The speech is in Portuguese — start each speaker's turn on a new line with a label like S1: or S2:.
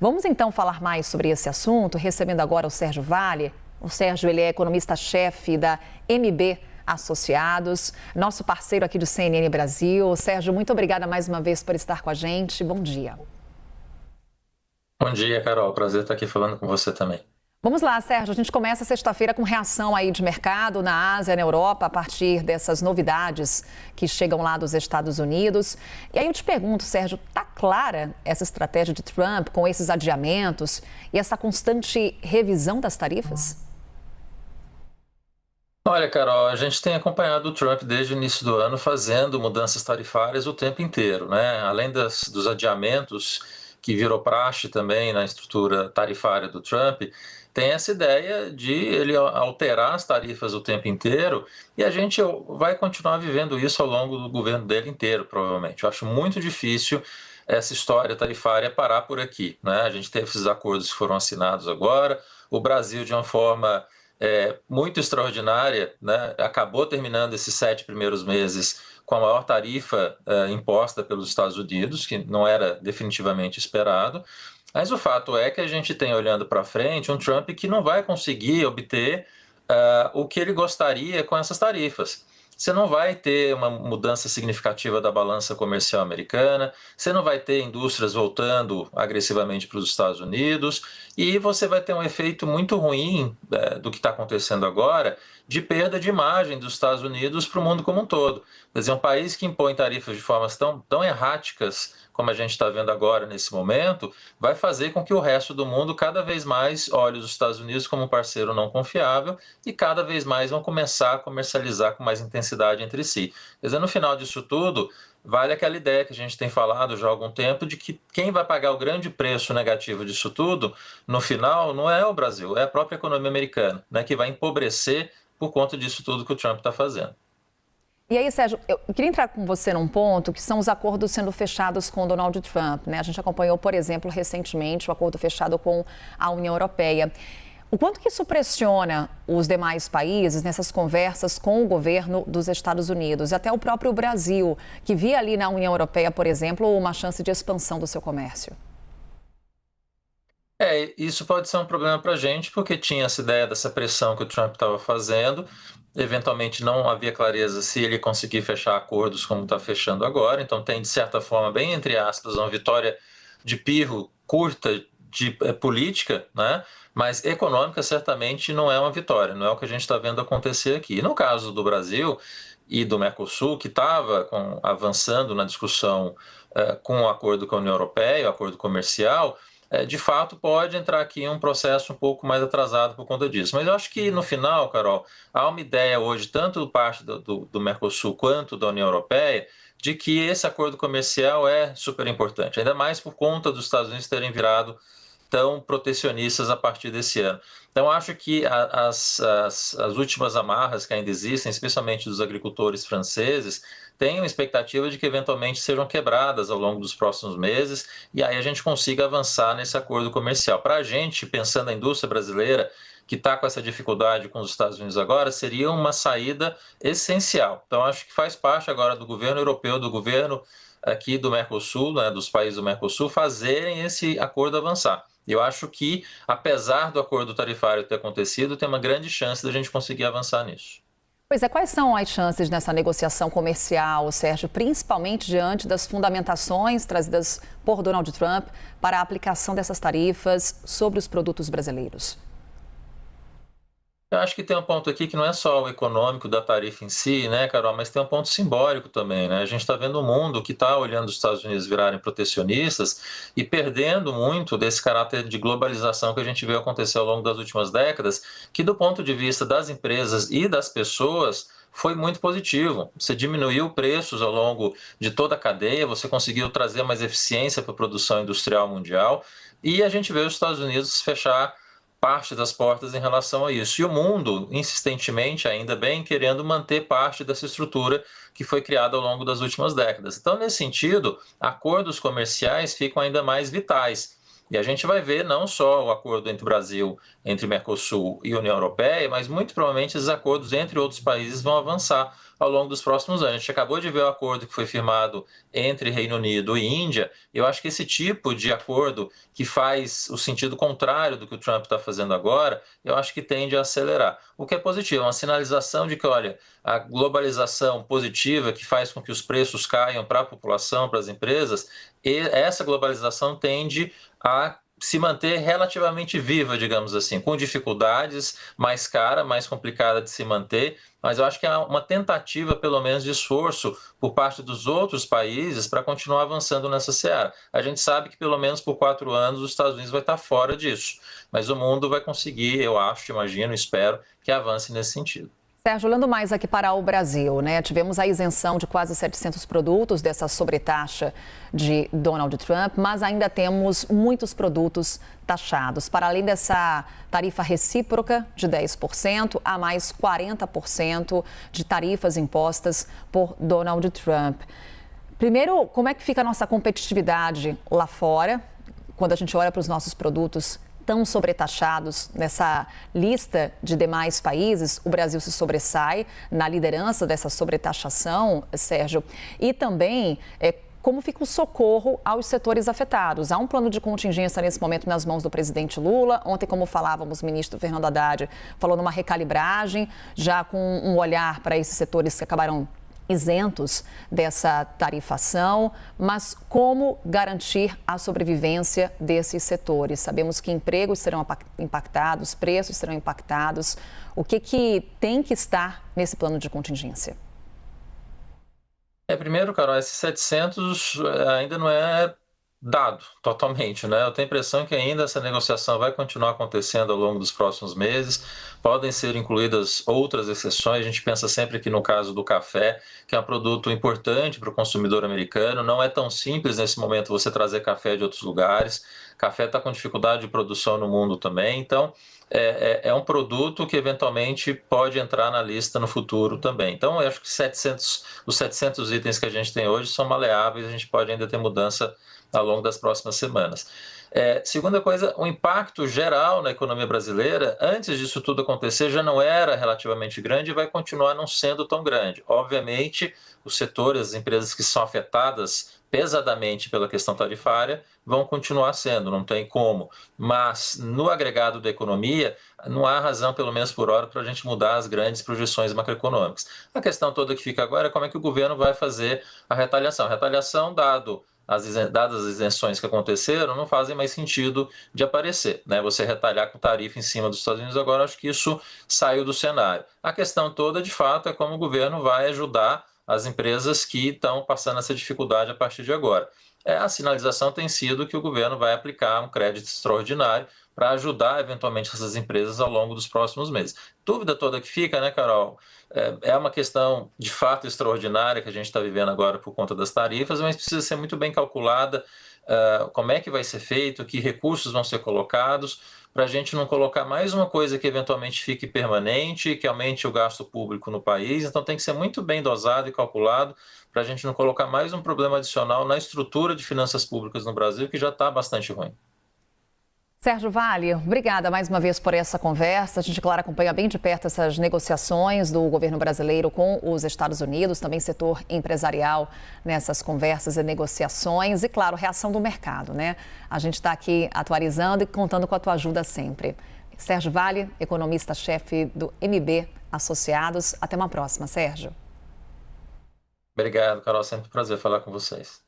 S1: Vamos então falar mais sobre esse assunto, recebendo agora o Sérgio Vale. O Sérgio, ele é economista-chefe da MB Associados, nosso parceiro aqui do CNN Brasil. Sérgio, muito obrigada mais uma vez por estar com a gente. Bom dia.
S2: Bom dia, Carol. Prazer estar aqui falando com você também.
S1: Vamos lá, Sérgio. A gente começa sexta-feira com reação aí de mercado na Ásia, na Europa, a partir dessas novidades que chegam lá dos Estados Unidos. E aí eu te pergunto, Sérgio, tá clara essa estratégia de Trump com esses adiamentos e essa constante revisão das tarifas?
S2: Olha, Carol, a gente tem acompanhado o Trump desde o início do ano fazendo mudanças tarifárias o tempo inteiro, né? Além dos adiamentos que virou praxe também na estrutura tarifária do Trump, tem essa ideia de ele alterar as tarifas o tempo inteiro e a gente vai continuar vivendo isso ao longo do governo dele inteiro, provavelmente. Eu acho muito difícil essa história tarifária parar por aqui, né? A gente teve esses acordos que foram assinados agora, o Brasil, de uma forma muito extraordinária, né? Acabou terminando esses 7 primeiros meses com a maior tarifa imposta pelos Estados Unidos, que não era definitivamente esperado. Mas o fato é que a gente tem, olhando para frente, um Trump que não vai conseguir obter o que ele gostaria com essas tarifas. Você não vai ter uma mudança significativa da balança comercial americana, você não vai ter indústrias voltando agressivamente para os Estados Unidos e você vai ter um efeito muito ruim do que está acontecendo agora de perda de imagem dos Estados Unidos para o mundo como um todo. Quer dizer, um país que impõe tarifas de formas tão erráticas como a gente está vendo agora nesse momento, vai fazer com que o resto do mundo cada vez mais olhe os Estados Unidos como um parceiro não confiável e cada vez mais vão começar a comercializar com mais intensidade entre si. Quer dizer, no final disso tudo, vale aquela ideia que a gente tem falado já há algum tempo de que quem vai pagar o grande preço negativo disso tudo, no final, não é o Brasil, é a própria economia americana, né, que vai empobrecer por conta disso tudo que o Trump está fazendo.
S1: E aí, Sérgio, eu queria entrar com você num ponto que são os acordos sendo fechados com Donald Trump, né? A gente acompanhou, por exemplo, recentemente o acordo fechado com a União Europeia. O quanto que isso pressiona os demais países nessas conversas com o governo dos Estados Unidos, até o próprio Brasil, que via ali na União Europeia, por exemplo, uma chance de expansão do seu comércio?
S2: Isso pode ser um problema para a gente, porque tinha essa ideia dessa pressão que o Trump estava fazendo. Eventualmente não havia clareza se ele conseguir fechar acordos como está fechando agora. Então tem, de certa forma, bem entre aspas, uma vitória de pirro curta de política, né? Mas econômica certamente não é uma vitória, não é o que a gente está vendo acontecer aqui. E no caso do Brasil e do Mercosul, que estava avançando na discussão com o acordo com a União Europeia, o acordo comercial, de fato pode entrar aqui em um processo um pouco mais atrasado por conta disso. Mas eu acho que no final, Carol, há uma ideia hoje, tanto parte do Mercosul quanto da União Europeia, de que esse acordo comercial é super importante, ainda mais por conta dos Estados Unidos terem virado tão protecionistas a partir desse ano. Então, acho que as últimas amarras que ainda existem, especialmente dos agricultores franceses, têm uma expectativa de que eventualmente sejam quebradas ao longo dos próximos meses e aí a gente consiga avançar nesse acordo comercial. Para a gente, pensando na indústria brasileira, que está com essa dificuldade com os Estados Unidos agora, seria uma saída essencial. Então, acho que faz parte agora do governo europeu, do governo aqui do Mercosul, né, dos países do Mercosul, fazerem esse acordo avançar. Eu acho que, apesar do acordo tarifário ter acontecido, tem uma grande chance da gente conseguir avançar nisso.
S1: Pois é, quais são as chances nessa negociação comercial, Sérgio, principalmente diante das fundamentações trazidas por Donald Trump para a aplicação dessas tarifas sobre os produtos brasileiros?
S2: Eu acho que tem um ponto aqui que não é só o econômico da tarifa em si, né, Carol, mas tem um ponto simbólico também, né? A gente está vendo um mundo que está olhando os Estados Unidos virarem protecionistas e perdendo muito desse caráter de globalização que a gente viu acontecer ao longo das últimas décadas, que do ponto de vista das empresas e das pessoas foi muito positivo. Você diminuiu preços ao longo de toda a cadeia, você conseguiu trazer mais eficiência para a produção industrial mundial e a gente vê os Estados Unidos fechar parte das portas em relação a isso. E o mundo, insistentemente, ainda bem, querendo manter parte dessa estrutura que foi criada ao longo das últimas décadas. Então, nesse sentido, acordos comerciais ficam ainda mais vitais. E a gente vai ver não só o acordo entre o Brasil, entre Mercosul e União Europeia, mas muito provavelmente esses acordos entre outros países vão avançar ao longo dos próximos anos. A gente acabou de ver o acordo que foi firmado entre Reino Unido e Índia. Eu acho que esse tipo de acordo que faz o sentido contrário do que o Trump está fazendo agora, eu acho que tende a acelerar. O que é positivo, é uma sinalização de que, olha, a globalização positiva que faz com que os preços caiam para a população, para as empresas, e essa globalização tende a se manter relativamente viva, digamos assim, com dificuldades, mais cara, mais complicada de se manter, mas eu acho que há uma tentativa, pelo menos, de esforço por parte dos outros países para continuar avançando nessa seara. A gente sabe que, pelo menos por 4 anos, os Estados Unidos vai estar fora disso, mas o mundo vai conseguir, eu acho, imagino, espero, que avance nesse sentido.
S1: Sérgio, olhando mais aqui para o Brasil, né? Tivemos a isenção de quase 700 produtos dessa sobretaxa de Donald Trump, mas ainda temos muitos produtos taxados. Para além dessa tarifa recíproca de 10%, há mais 40% de tarifas impostas por Donald Trump. Primeiro, como é que fica a nossa competitividade lá fora, quando a gente olha para os nossos produtos tão sobretaxados nessa lista de demais países? O Brasil se sobressai na liderança dessa sobretaxação, Sérgio. E também, como fica o socorro aos setores afetados? Há um plano de contingência nesse momento nas mãos do presidente Lula. Ontem, como falávamos, o ministro Fernando Haddad falou numa recalibragem, já com um olhar para esses setores que acabaram isentos dessa tarifação, mas como garantir a sobrevivência desses setores? Sabemos que empregos serão impactados, preços serão impactados. O que tem que estar nesse plano de contingência?
S2: Primeiro, Carol, esses 700 ainda não é dado totalmente, né? Eu tenho a impressão que ainda essa negociação vai continuar acontecendo ao longo dos próximos meses. Podem ser incluídas outras exceções. A gente pensa sempre aqui no caso do café, que é um produto importante para o consumidor americano. Não é tão simples nesse momento você trazer café de outros lugares. Café está com dificuldade de produção no mundo também. Então, é um produto que eventualmente pode entrar na lista no futuro também. Então, eu acho que os 700 itens que a gente tem hoje são maleáveis. A gente pode ainda ter mudança ao longo das próximas semanas. Segunda coisa, o impacto geral na economia brasileira, antes disso tudo acontecer, já não era relativamente grande e vai continuar não sendo tão grande. Obviamente, os setores, as empresas que são afetadas pesadamente pela questão tarifária vão continuar sendo, não tem como. Mas, no agregado da economia, não há razão, pelo menos por hora, para a gente mudar as grandes projeções macroeconômicas. A questão toda que fica agora é como é que o governo vai fazer a retaliação. A retaliação, dadas as isenções que aconteceram, não fazem mais sentido de aparecer, né? Você retalhar com tarifa em cima dos Estados Unidos, agora acho que isso saiu do cenário. A questão toda, de fato, é como o governo vai ajudar as empresas que estão passando essa dificuldade a partir de agora. A sinalização tem sido que o governo vai aplicar um crédito extraordinário para ajudar, eventualmente, essas empresas ao longo dos próximos meses. Dúvida toda que fica, né, Carol? É uma questão, de fato, extraordinária que a gente está vivendo agora por conta das tarifas, mas precisa ser muito bem calculada como é que vai ser feito, que recursos vão ser colocados, para a gente não colocar mais uma coisa que eventualmente fique permanente, que aumente o gasto público no país. Então tem que ser muito bem dosado e calculado para a gente não colocar mais um problema adicional na estrutura de finanças públicas no Brasil, que já está bastante ruim.
S1: Sérgio Vale, obrigada mais uma vez por essa conversa. A gente, claro, acompanha bem de perto essas negociações do governo brasileiro com os Estados Unidos, também setor empresarial nessas conversas e negociações e, claro, reação do mercado, né? A gente está aqui atualizando e contando com a tua ajuda sempre. Sérgio Vale, economista-chefe do MB Associados. Até uma próxima, Sérgio.
S2: Obrigado, Carol. Sempre um prazer falar com vocês.